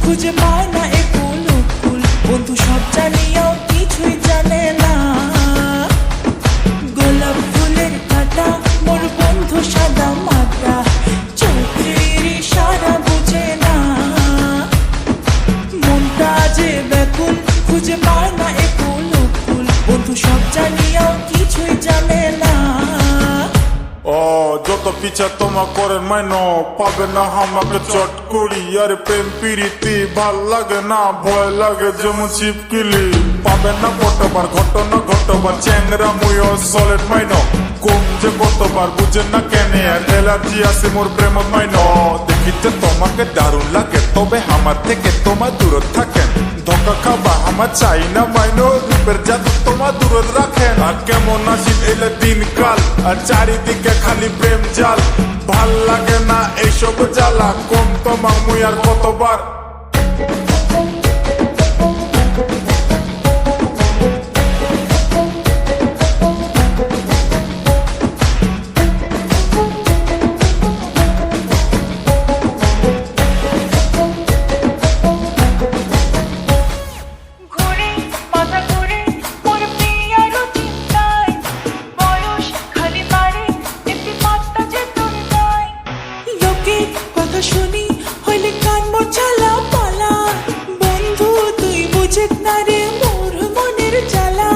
খুঁজে পায় না এ কুল কুল, বন্ধু সব জানিয়েও কিছুই জানে না। গোলাপ ফুলের কাঁটা মোর বন্ধু সাদা মাটা, চোখের ইশারা বুঝে না। মনটা যে ব্যাকুল খুঁজে পায় না এ কুল কুল, বন্ধু সব জানিয়েও কিছুই জানে না। যত পিছা তোমা করেন মাইনো পাবে না আমাকে চট করি। আর প্রেম প্রীতি ভাল লাগে না, ভয় লাগে যেমন ছিপকিলি। পাবে না কতবার ঘটনা ঘটবার চ্যাংরা মুইও সলেট মাইনো। কোন যে কতবার বুঝে না কেনে আর এলার্জি আছে মোর প্রেম মাইনো। দেখিতে তোমাকে দারুণ লাগে তবে আমার থেকে তোমার দূরত থাকেন। ধোকা খাবা আমার চাই না মাইনো, রূপের জাদু তোমার দূরত রাখেন। আর কেমন আসিল এলে দিনকাল আর চারিদিকে খালি প্রেম জাল। ভাল লাগে না এইসব জ্বালা, কম তোমার মুই আর কতবার। কথা শুনি হইলে কান মোর জ্বালা পালা, বন্ধু তুই বুঝিস না রে মোর মনের জ্বালা।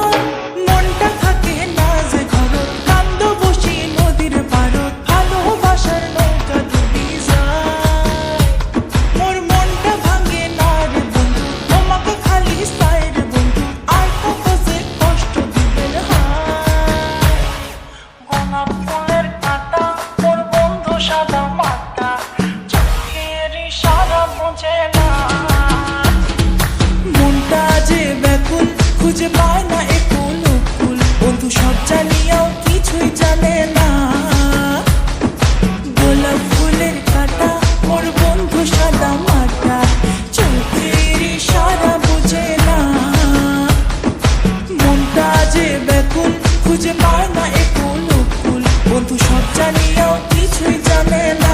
মনটা থাকে না যে ঘরত, কান্দ বসি নদীর পারত, ভালোবাসার নৌকা ডুবি যায়। মোর মনটা ভাঙে না রে বন্ধু, তোমাকে খালি চাই রে বন্ধু, আর কত যে কষ্ট দিবেন হায়। গোলাপ ফুলের কাঁটা মোর বন্ধু সাদা মাটা, মনটা যে ব্যাকুল খুঁজে পায় না এ কুল কুল, বন্ধু সব জানিয়েও কিছুই জানে না। গোলাপ ফুলের কাঁটা মোর বন্ধু সাদা মাটা, চোখের ইশারা বুঝে না। মনটা যে ব্যাকুল খুঁজে পায় না এ কুল কুল, বন্ধু সব জানিয়েও কিছুই জানে না।